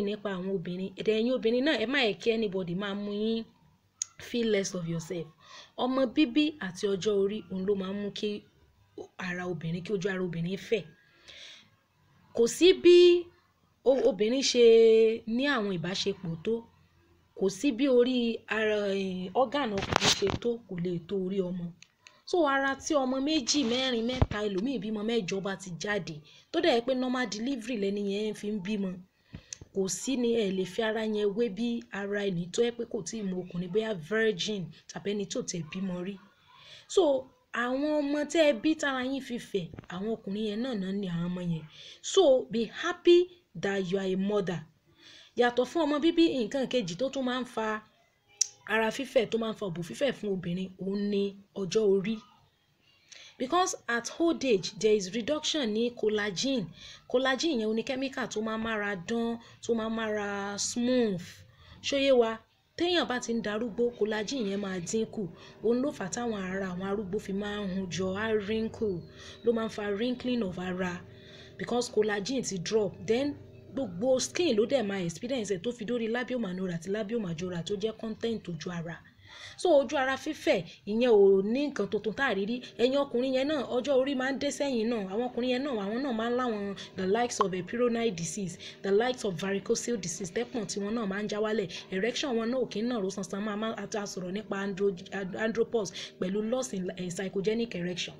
nípa àwọn obìnrin ẹ̀yin obìnrin náà ẹ má yẹ kí anybody máa mú yín feel less of yourself. Ọmọ bíbí àti ọjọ́ orí òun ló máa ń mú kí ara obìnrin, kí ojú ara obìnrin fẹ̀. Kò sí bí obìnrin ṣe ní àwọn ìbáṣepọ̀ tó, kò sí bí orí ara organ ọkùnrin ṣe tó, kò lè tó orí ọmọ. So ara tí ọmọ méjì mẹ́rin mẹ́ta ẹlòmíì bímọ mẹ́jọ bá ti jáde tó dẹ̀ pé normal delivery lẹ́ni yẹn fi ń bímọ, kò sí ni ẹ lè fi ara yẹn wé bí ara ẹni tó yẹ pé kò tí ì mọ ọkùnrin bóyá virgin tàbí ẹni tó tẹ̀ bímọ rí. So àwọn ọmọ tẹ́ ẹ bí tára yín fi fẹ̀, àwọn ọkùnrin yẹn náà ní àwọn ọmọ yẹn. So be happy that you are a mother. Yàtọ̀ fún ọmọ bíbí, nǹkan kejì tó tún máa ń fa ara fífẹ̀, tó máa ń fa òbò fífẹ̀ fún obìnrin, òun ni ọjọ́ orí. Because at old age there is reduction ní collagen. Collagen yẹn ni chemical tó máa mára dán, tó máa mára smooth. Ṣóyé wa, téèyàn bá ti ń darúgbó, collagen yẹn máa dínkù. Òun ló fà táwọn ara àwọn arúgbó fi máa ń hun jọ, á wrinkle, ló máa ń fa wrinkling of ara because collagen ti drop. Then gbogbo skin ló dẹ̀ máa experience ẹ̀ tó fi dórí labial minora àti labial majora tó jẹ́ content ojú ara. So ojú ara fífẹ̀ ìyẹn ò ní nǹkan tuntun tá a rí rí. Ẹ̀yin ọkùnrin yẹn náà ọjọ́ orí máa ń dé sẹ́yìn náà. Àwọn ọkùnrin yẹn náà àwọn náà máa ń láwọn the likes of a peyronie disease, the likes of varicocele disease, tẹ́pọ̀n tí wọn náà máa ń já wálẹ̀. Erection wọn náà ò kí ń nàró sansan, máa sọ̀rọ̀ nípa andropause pẹ̀lú loss in psychogenic erection.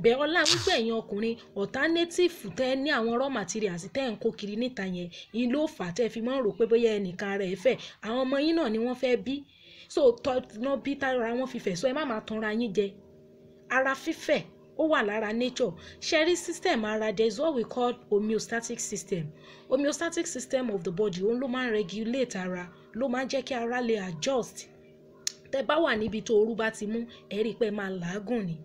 Bẹ́ẹ̀ ọlá wípé ẹ̀yin ọkùnrin alternative tẹ́ ní àwọn raw materials tẹ́ ń kó kiri níta yẹn, ìyẹn ló fà tẹ́ fi máa ń rò pé bóyá ẹnìkan rẹ̀ fẹ́. Àwọn ọmọ yín náà ni wọ́n fẹ́ bí. So tọ́nà bí tára wọn fífẹ̀, so ẹ má máa tanra yín jẹ. Ara fífẹ̀ ó wà lára nature. Sherry system ara, there is what we call homeostatic system. Homeostatic system of the body òun ló máa ń regulate ara, ló máa ń jẹ́ kí ara lè adjust. Tẹ́ bá wà níbi tó ooru bá ti mú, ẹ rí i pé máa làágùn ni.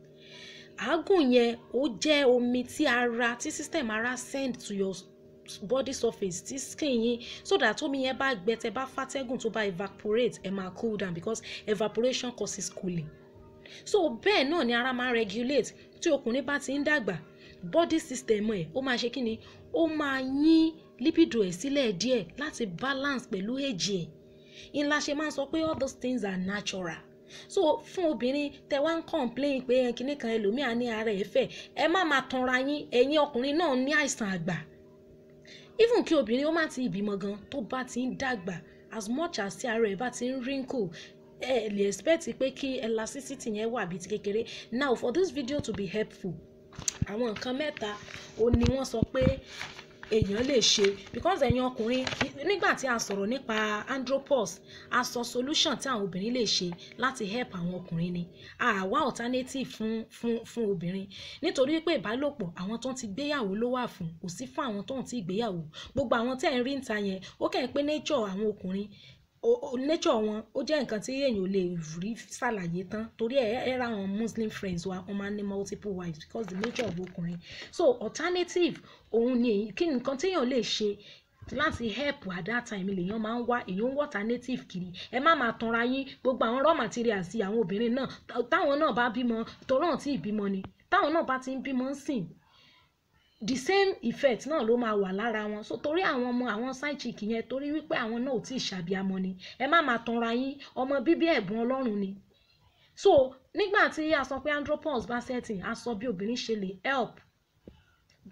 Àágùn yẹn ó jẹ́ omi tí ara, tí system ara send to your body surface, tí skin yín, so that omi yẹn bá gbẹ, tẹ́ bá fàtẹ́gùn tó bá evaporate, ẹ máa cool down because evaporation causes cooling. So bẹ́ẹ̀ náà ni ara máa regulate. Tí ọkùnrin bá ti ń dàgbà, body system ẹ̀ ó máa ṣe kí ni, ó máa yín libido ẹ̀ sílẹ̀ díẹ̀ láti balance pẹ̀lú age ẹ̀. Ìlà ṣe máa ń sọ pé all those things are natural. So fún obìnrin tẹ́ wá ń complain pé kíní kan ẹlòmíà ní ara ẹ̀ fẹ̀, ẹ má máa tanra yín. Ẹ̀yin ọkùnrin náà ní àìsàn àgbà. Even kí obìnrin ó má ti ìbímọ gan, tó bá ti ń dàgbà, as much as tí ara ẹ̀ bá ti ń wrinkle, ẹ lè expect pé kí elasticity yẹn wà bí ti kékeré. Now for this video to be helpful, àwọn nǹkan mẹ́ta ó ní wọ́n sọ pé èèyàn lè ṣe, because ẹ̀yin ọkùnrin nígbà tí a sọ̀rọ̀ nípa andropause, a sọ solution tí àwọn obìnrin lè ṣe láti help àwọn ọkùnrin ni. Àwa alternative fún obìnrin, nítorí pé ìbálòpọ̀ àwọn tó ń ti gbéyàwó ló wà fún, kò sí fún àwọn tó ń ti gbéyàwó. Gbogbo àwọn tẹ́ ń rí níta yẹn, ó kẹ́ pé nature àwọn ọkùnrin, nature wọn ó jẹ́ nǹkan tí èèyàn ò lè rí ṣàlàyé tán, torí ẹ ra àwọn Muslim friends wa wọ́n máa ń ní multiple wives because the nature of ọkùnrin. So alternative òun ni kí nǹkan tí èèyàn lè ṣe láti help at that time lèèyàn máa ń wá, èèyàn ń wá alternative kiri. Ẹ má máa tanra yín. Gbogbo àwọn raw materials sí àwọn obìnrin náà, táwọn náà bá bímọ, torí àwọn tí ìbímọ ni, táwọn náà bá ti ń bímọ ń sìn, the same effect náà ló máa wà lára wọn. So torí àwọn ọmọ àwọn side chick yẹn, torí wípé àwọn náà ò tí ì ṣàbíamọ ni, ẹ má máa tanra yín. Ọmọ bíbí ẹ̀bùn Ọlọ́run ni. So nígbà tí a sọ pé andropause bá setting, a sọ bí obìnrin ṣe lè help.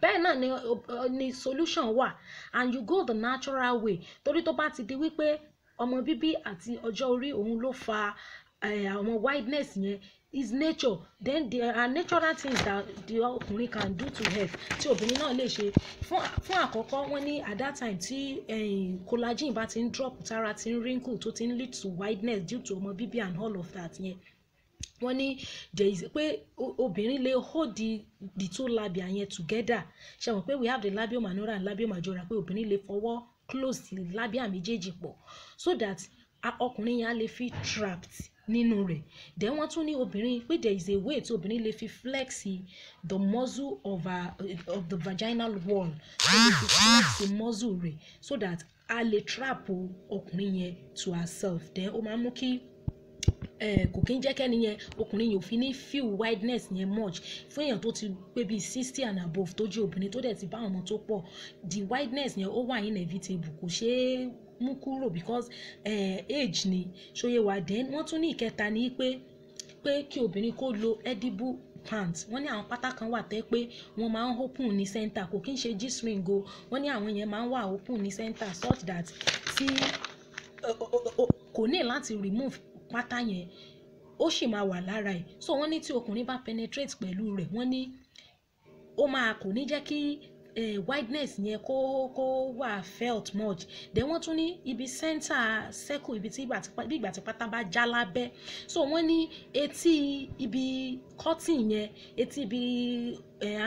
Bẹ́ẹ̀ náà ni solution wà, and you go the natural way. Torí tó bá ti di wípé ọmọ bíbí àti ọjọ́ orí òun ló fa àwọn wideness yẹn, is nature. Then there are natural things that the ọkùnrin can do to help, tí obìnrin náà lè ṣe. Fún àkọ́kọ́ wọ́n ní at that time tí collagen bá ti ń drop, tára ti ń wrinkle, tó ti ń lead to wideness due to ọmọ bíbí and all of that yẹn, wọ́n ní there is pé obìnrin lè hold the two labia yẹn together. Ṣé mọ̀ pé we have the labial minora and labial majora, pé obìnrin lè fọwọ́ close the labia méjèèjì pọ̀ so that ọkùnrin yẹn á lè fi trapped nínú rẹ̀. Then wọ́n tún ní obìnrin pé there is a way tí obìnrin lè fi flex the muscle of the vaginal wall, so lè fi flex the muscle rẹ̀ so that a lè trap ọkùnrin yẹn to herself. Then ó máa mú kí kò kí ń jẹ́ kẹ́ni yẹn ọkùnrin yóò fi ní feel wideness yẹn much fún èèyàn tó ti pé bíi 60 and above tó jẹ́ obìnrin tó dẹ̀ ti bá ọmọ tó pọ̀ the wideness yẹn ó wà inevitable kò ṣeé mú kúrò because age ni ṣóyè wá then wọ́n tún ní ìkẹta ní pé kí obìnrin kó lo edible pants wọ́n ní àwọn pátá kan wà tẹ́ pé wọ́n máa ń open ní center kò kí ń ṣe g-string o wọ́n ní àwọn yẹn máa ń wà open ní center such that tí kò ní láti remove pátá yẹn ó sì máa wà lára ẹ̀ so wọ́n ní tí ọkùnrin bá penetrate pẹ̀lú rẹ̀ wọ́n ní ó máa kò ní jẹ́ kí wideness yẹn kó wà felt much then wọ́n tún ní ibi center circle ibi tí ìgbà tí pátá bá já lábẹ́ so wọ́n ní etí ibi cotton yẹn etí ibi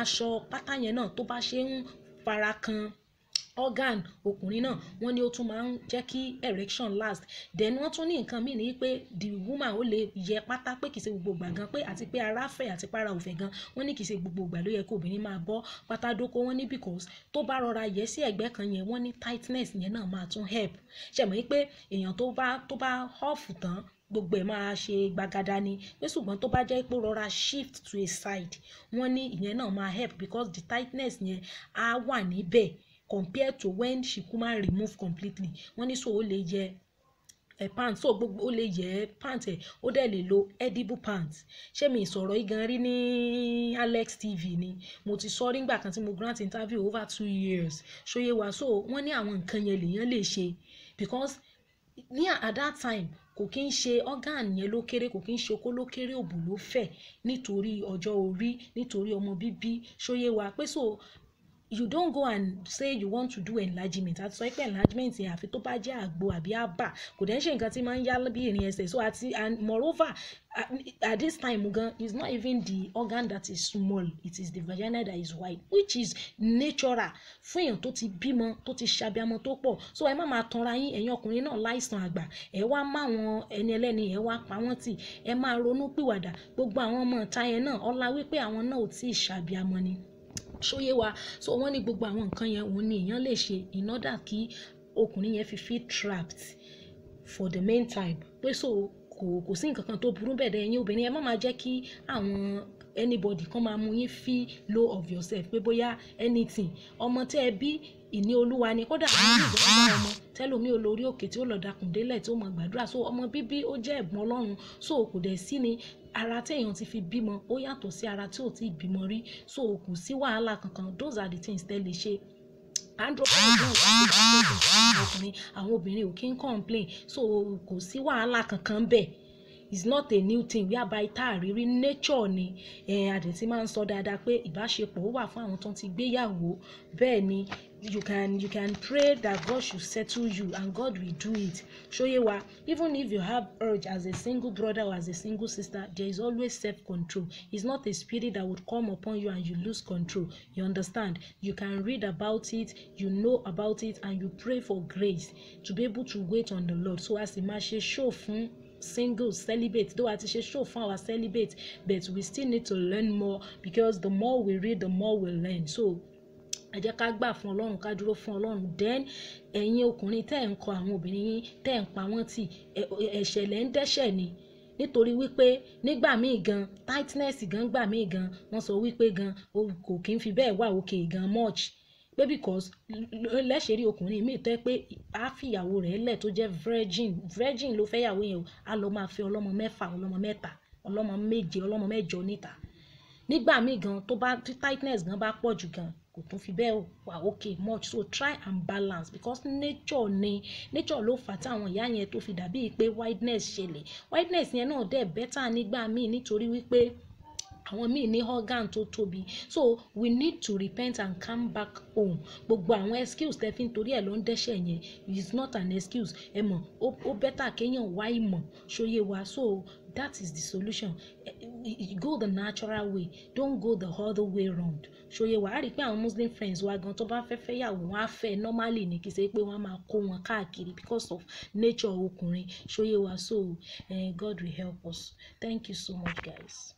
aṣọ pátá yẹn náà tó bá ṣe ń fara kan organ ọkùnrin náà wọ́n ní ó tún máa ń jẹ́ kí erection last then wọ́n tún ní nǹkan míì ní pé the woman ó lè yẹ pátá pé kìí ṣe gbogbo ìgbà gan pé àti pé ara fẹ̀ àti para òfẹ̀ gan wọ́n ní kìí ṣe gbogbo ìgbà ló yẹ kí obìnrin máa bọ́ pátá dóko wọ́n ní because tó bá rọra yẹ sí ẹ̀gbẹ́ kan yẹn wọ́n ní tightness yẹn náà máa tún help ṣe mọ̀ pé èèyàn tó bá off tán gbogbo ẹ̀ máa ṣe gbagada ni pé ṣùgbọ́n tó bá jẹ́ pé rọra shift to a side wọ́n ní ìyẹn náà máa help because the tightness yẹn á wà níbẹ̀ compared to when she kuma remove completely wọ́n ní so ó lè yẹ pants so gbogbo ó lè yẹ pants ẹ̀ ó dẹ̀ lè lo edible pants ṣé mi ìsọ̀rọ̀ yìí gan rí ní Alex TV ni mo ti sọ rí ngbà kan tí mo grant interview over 2 years ṣóyè wá so wọ́n ní àwọn nǹkan yẹn lèèyàn lè ṣe because ní at that time kò kí ń ṣe organ yẹn ló kéré kò kí ń ṣe okó ló kéré òbò ló fẹ̀ nítorí ọjọ́ orí nítorí ọmọ bíbí ṣóyè wá pé so you don't go and say you want to do enlargement àti sọ pé enlargement yẹn àfi tó bá jẹ́ àgbo àbí àbà kò dẹ̀ ń ṣe nǹkan tí máa ń yá bí ìrìn ẹsẹ̀ so àti and moreover at this time gan it's not even the organ that is small it is the vagina that is wide which is natural fún èèyàn tó ti bímọ tó ti ṣàbíamọ tó pọ̀ so ẹ má máa tanra yín ẹ̀yin ọkùnrin náà láìsàn àgbà ẹ wá má wọn ẹni ẹlẹ́ni ẹ wá pa wọ́n tì ẹ máa ronú pìwàdà gbogbo àwọn ọmọ ìta yẹn náà ọlá wípé àwọn náà ò tí ì ṣàbíamọ ni ṣóyé wa so wọ́n ní gbogbo àwọn nǹkan yẹn òun ni èèyàn lè ṣe in order kí ọkùnrin yẹn fi feel trapped for the meantime pé so kò sí nǹkan kan tó burú bẹ́ẹ̀ dẹ̀ ẹ̀yin obìnrin ẹ má máa jẹ́ kí àwọn anybody kan máa mú yín feel low of yourself pé bóyá anything ọmọ tẹ́ ẹ bí ìní olúwa ni kódà àwọn ìgbà ọmọ tẹ́lómi olórí òkè tí ó lọ dakùn délẹ̀ tí ó mọ̀ gbàdúrà so ọmọ bíbí ó jẹ́ ẹ̀bùn Ọlọ́run so kò dẹ̀ sí ni ara téèyàn ti fi bímọ ó yàtọ̀ sí ara tí ò tí ì bímọ rí so kò sí wàhálà kankan those are the things tẹ́ lè ṣe ọkùnrin àwọn obìnrin ò kí ń complain so kò sí wàhálà kankan bẹ́ẹ̀ it's not a new thing whereby tá a rírí nature ni àdẹ̀tí máa ń sọ dáadáa pé ìbáṣepọ̀ ó wà fún àwọn tó ń ti gbéyàwó bẹ́ẹ̀ ni you can pray that God should settle you and God will do it ṣóyè wa even if you have urge as a single brother or as a single sister there is always self-control it's not a spirit that would come upon you and you lose control you understand you can read about it you know about it and you pray for grace to be able to wait on the Lord so as máa ṣe show fún single celibate though àti ṣe show fún our celibate but we still need to learn more because the more we read the more we learn so ẹ jẹ́ ká gbà fún Ọlọ́run ká dúró fún Ọlọ́run then ẹ̀yin ọkùnrin tẹ́ ẹ̀ ń kọ àwọn obìnrin yín tẹ́ ẹ̀ ń pa wọ́n tì ẹ̀ṣẹ̀ lẹ́ ń dẹ́ṣẹ̀ ni nítorí wípé nígbà míì gan tightness gan gbà míì gan wọ́n sọ wípé gan kò kí ń fi bẹ́ẹ̀ wà òkè gan much pé because lẹ́sẹ̀ rí ọkùnrin míì tẹ́ pé á fìyàwó rẹ̀ lẹ̀ tó jẹ́ virgin ló fẹ́ yàwó yẹn á lọ máa fẹ́ ọlọ́mọ mẹ́fà ọlọ́mọ mẹ́ta ọlọ́mọ méje ọlọ́mọ mẹ́jọ níta nígbà míì gan tó bá tightness gan bá pọ̀ jù gan kò tún fi bẹ́ẹ̀ wà okay much so try and balance because nature ló fà táwọn ìyá yẹn tó fi dàbí pé wideness ṣẹlẹ̀ wideness yẹn náà dẹ̀ better nígbà míì nítorí wípé àwọn míì ní organ tó tóbi so we need to repent and come back home gbogbo àwọn excuse tẹ́ fi ń torí ẹ̀ ló ń dẹ́ṣẹ̀ yẹn is not an excuse ẹ mọ̀ ó better kéèyàn wá ìmọ̀ ṣóyè wa so that is the solution go the natural way don't go the other way round ṣòye wàá rí i pé àwọn muslim friends wa gan tó bá fẹ́ fẹ́ yàwó wọn á fẹ́ normally ní kì í ṣe pé wọ́n máa kó wọn káàkiri because of nature ọkùnrin ṣòye wa so God will help us thank you so much guys.